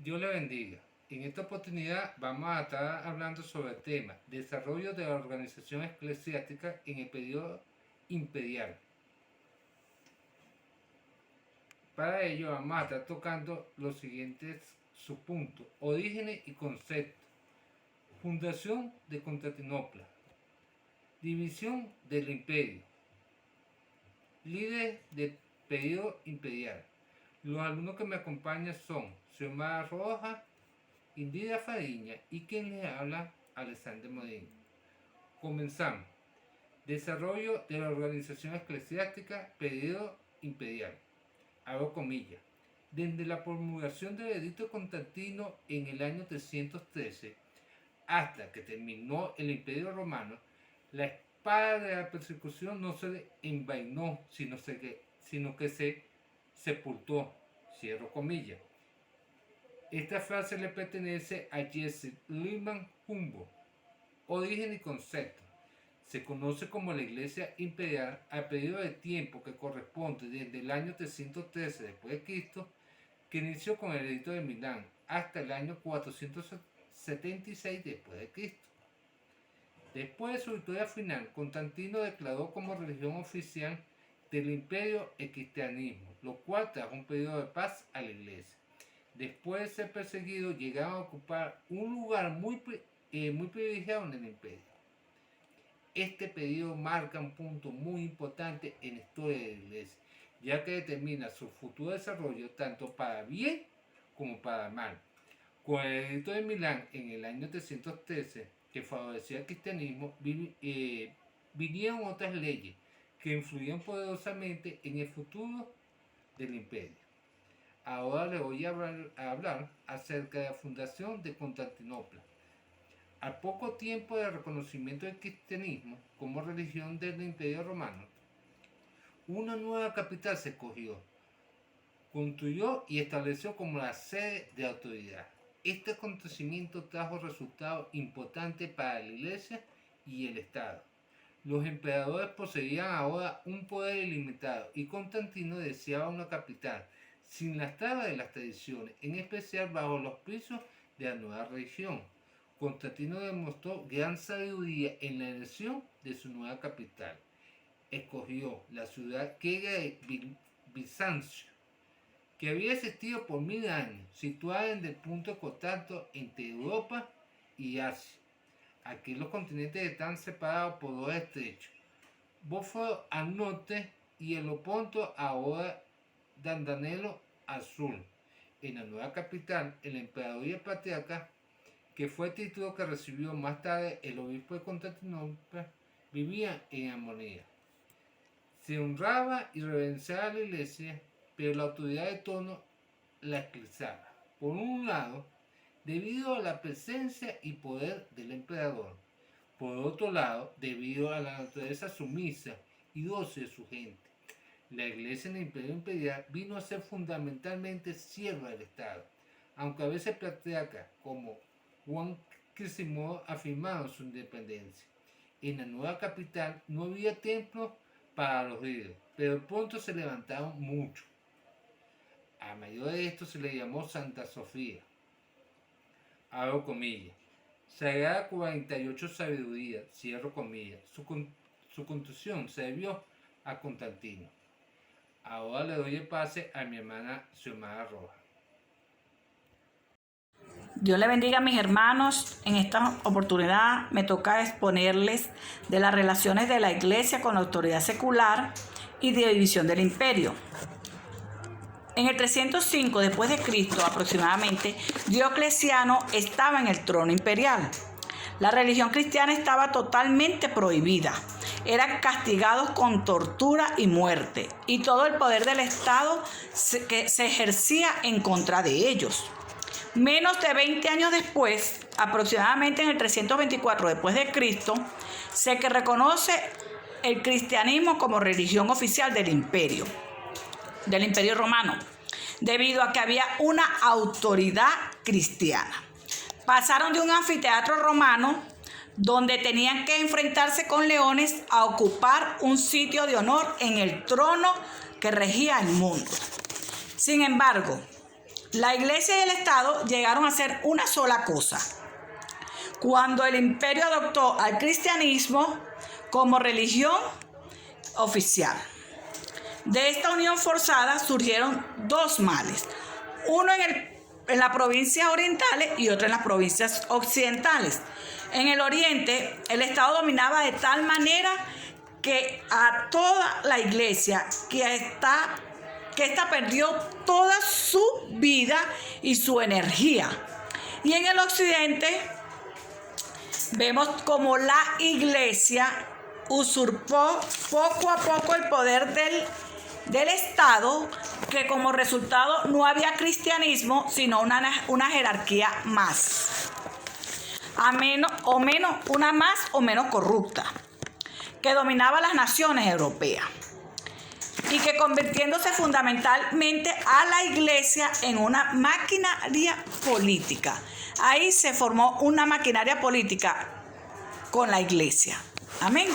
Dios le bendiga. En esta oportunidad vamos a estar hablando sobre el tema desarrollo de la organización eclesiástica en el periodo imperial. Para ello vamos a estar tocando los siguientes subpuntos: orígenes y conceptos, fundación de Constantinopla, división del imperio, líderes del periodo imperial. Los alumnos que me acompañan son Xiomara Rojas, Indira Fariña y quien les habla, Alexander Modino. Comenzamos. Desarrollo de la organización eclesiástica, periodo imperial. Abro comillas. Desde la promulgación del edicto Constantino en el año 313 hasta que terminó el Imperio Romano, la espada de la persecución no se envainó, sino que se sepultó. Cierro comillas. Esta frase le pertenece a Jesse Lyman Humboldt. Origen y concepto. Se conoce como la Iglesia Imperial al periodo de tiempo que corresponde desde el año 313 después de Cristo, que inició con el edicto de Milán, hasta el año 476 después de Cristo. Después de su victoria final, Constantino declaró como religión oficial del imperio el cristianismo, lo cual trajo un periodo de paz a la Iglesia. Después de ser perseguidos, llegaron a ocupar un lugar muy privilegiado en el imperio. Este periodo marca un punto muy importante en la historia de la Iglesia, ya que determina su futuro desarrollo tanto para bien como para mal. Con el edicto de Milán en el año 313, que favorecía el cristianismo, vinieron otras leyes que influían poderosamente en el futuro del imperio. Ahora les voy a hablar acerca de la fundación de Constantinopla. Al poco tiempo del reconocimiento del cristianismo como religión del Imperio Romano, una nueva capital se escogió, construyó y estableció como la sede de autoridad. Este acontecimiento trajo resultados importantes para la Iglesia y el Estado. Los emperadores poseían ahora un poder ilimitado y Constantino deseaba una capital sin las trabas de las tradiciones, en especial bajo los auspicios de la nueva religión. Constantino demostró gran sabiduría en la elección de su nueva capital. Escogió la ciudad que era de Bizancio, que había existido por 1000 años, situada en el punto de contacto entre Europa y Asia. Aquí los continentes están separados por dos estrechos, Bósforo al norte y el Oponto, ahora Dardanelo al sur. En la nueva capital, el emperador y el patriarca, que fue el título que recibió más tarde el obispo de Constantinopla, vivían en armonía. Se honraba y reverenciaba a la Iglesia, pero la autoridad de turno la eclipsaba. Por un lado, debido a la presencia y poder del emperador. Por otro lado, debido a la naturaleza sumisa y dócil de su gente. La Iglesia en el Imperio Imperial vino a ser fundamentalmente sierva del Estado, aunque a veces patriarcas como Juan Quisimodo afirmaron su independencia. En la nueva capital no había templos para los ídolos, pero pronto se levantaron muchos. A mayor de esto se le llamó Santa Sofía. Abro comillas. Sagrada 48 sabiduría, cierro comillas. Su construcción se debió a Constantino. Ahora le doy el pase a mi hermana Xiomara Rojas. Dios le bendiga a mis hermanos. En esta oportunidad me toca exponerles de las relaciones de la Iglesia con la autoridad secular y de división del imperio. En el 305 después de Cristo aproximadamente, Diocleciano estaba en el trono imperial. La religión cristiana estaba totalmente prohibida. Eran castigados con tortura y muerte, y todo el poder del Estado se ejercía en contra de ellos. Menos de 20 años después, aproximadamente en el 324 después de Cristo, se reconoce el cristianismo como religión oficial del imperio romano, debido a que había una autoridad cristiana. Pasaron de un anfiteatro romano donde tenían que enfrentarse con leones a ocupar un sitio de honor en el trono que regía el mundo. Sin embargo, la Iglesia y el Estado llegaron a ser una sola cosa, cuando el imperio adoptó al cristianismo como religión oficial. De esta unión forzada surgieron dos males, uno en las provincias orientales y otro en las provincias occidentales. En el oriente, el Estado dominaba de tal manera que a toda la Iglesia, que esta perdió toda su vida y su energía. Y en el occidente vemos como la Iglesia usurpó poco a poco el poder del Estado, que como resultado no había cristianismo, sino una jerarquía más, una más o menos corrupta, que dominaba las naciones europeas y que convirtiéndose fundamentalmente a la Iglesia en una maquinaria política. Ahí se formó una maquinaria política con la Iglesia. Amén.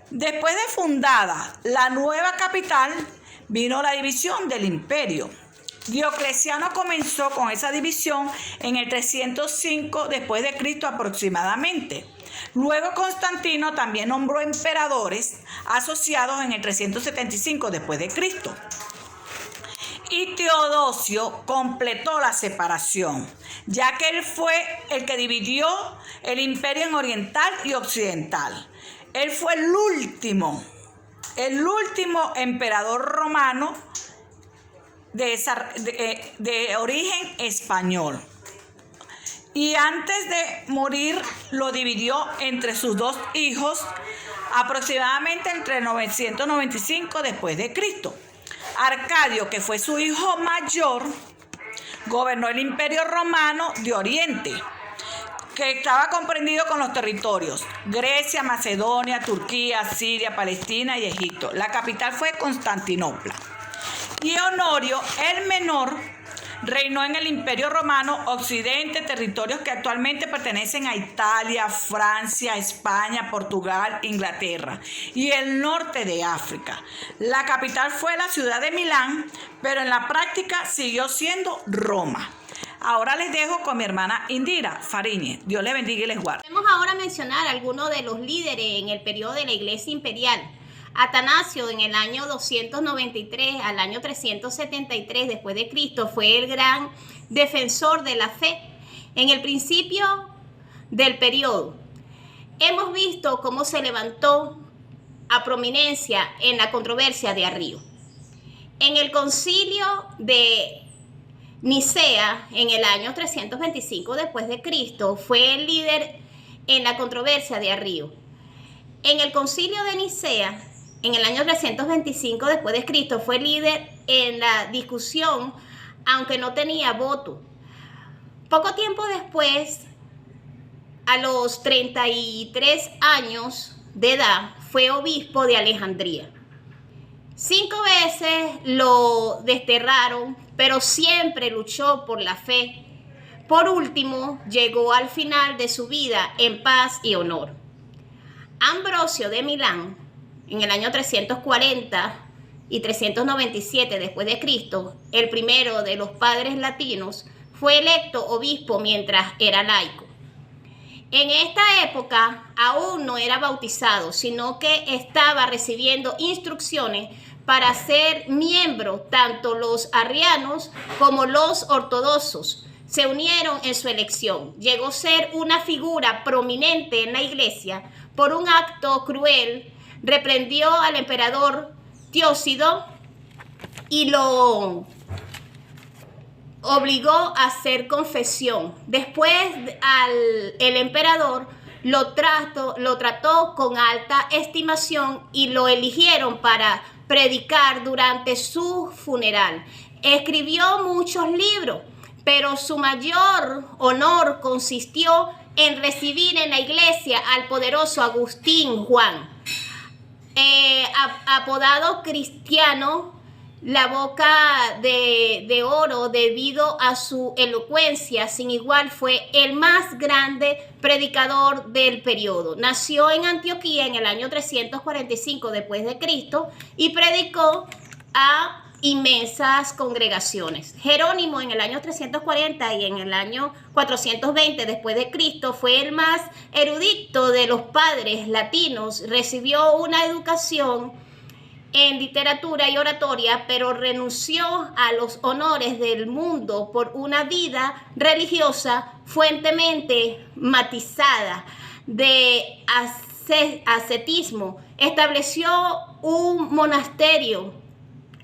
Después de fundada la nueva capital, vino la división del imperio. Diocleciano comenzó con esa división en el 305 después de Cristo aproximadamente. Luego Constantino también nombró emperadores asociados en el 375 después de Cristo. Y Teodosio completó la separación, ya que él fue el que dividió el imperio en oriental y occidental. Él fue el último emperador romano de origen español. Y antes de morir lo dividió entre sus dos hijos, aproximadamente entre 995 después de Cristo. Arcadio, que fue su hijo mayor, gobernó el imperio romano de Oriente, que estaba comprendido con los territorios Grecia, Macedonia, Turquía, Siria, Palestina y Egipto. La capital fue Constantinopla. Y Honorio, el menor, reinó en el Imperio Romano Occidente, territorios que actualmente pertenecen a Italia, Francia, España, Portugal, Inglaterra y el norte de África. La capital fue la ciudad de Milán, pero en la práctica siguió siendo Roma. Ahora les dejo con mi hermana Indira Fariñez. Dios les bendiga y les guarde. Vamos ahora a mencionar algunos de los líderes en el periodo de la Iglesia Imperial. Atanasio, en el año 293 al año 373 después de Cristo, fue el gran defensor de la fe. En el principio del periodo, hemos visto cómo se levantó a prominencia en la controversia de Arrío. En el concilio de Nicea, en el año 325 después de Cristo, fue el líder en la controversia de Arrío. En el concilio de Nicea, en el año 325 después de Cristo, fue líder en la discusión, aunque no tenía voto. Poco tiempo después, a los 33 años de edad, fue obispo de Alejandría. 5 veces lo desterraron, pero siempre luchó por la fe. Por último, llegó al final de su vida en paz y honor. Ambrosio de Milán, en el año 340 y 397 después de Cristo, el primero de los padres latinos, fue electo obispo mientras era laico. En esta época aún no era bautizado, sino que estaba recibiendo instrucciones para ser miembro. Tanto los arrianos como los ortodoxos se unieron en su elección. Llegó a ser una figura prominente en la iglesia. Por un acto cruel, reprendió al emperador Teósido y lo obligó a hacer confesión. Después el emperador lo trató con alta estimación y lo eligieron para predicar durante su funeral. Escribió muchos libros, pero su mayor honor consistió en recibir en la iglesia al poderoso Agustín Juan, apodado Cristiano, la boca de oro, debido a su elocuencia sin igual. Fue el más grande predicador del periodo. Nació en Antioquía en el año 345 después de Cristo y predicó a inmensas congregaciones. Jerónimo en el año 340 y en el año 420 después de Cristo fue el más erudito de los padres latinos. Recibió una educación en literatura y oratoria, pero renunció a los honores del mundo por una vida religiosa fuertemente matizada de ascetismo. Estableció un monasterio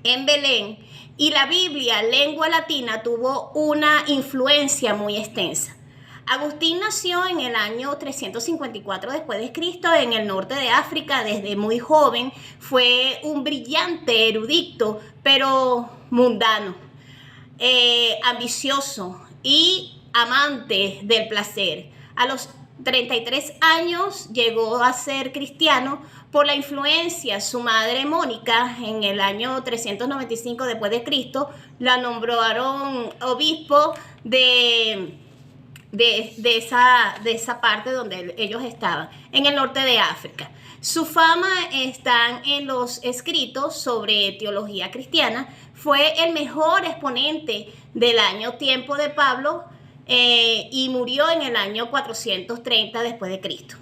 en Belén, y la Biblia, lengua latina, tuvo una influencia muy extensa. Agustín nació en el año 354 después de Cristo en el norte de África. Desde muy joven fue un brillante erudito, pero mundano, ambicioso y amante del placer. A los 33 años llegó a ser cristiano por la influencia. Su madre Mónica en el año 395 después de Cristo la nombraron obispo de esa parte donde ellos estaban, en el norte de África. Su fama está en los escritos sobre teología cristiana. Fue el mejor exponente del año tiempo de Pablo, y murió en el año 430 después de Cristo.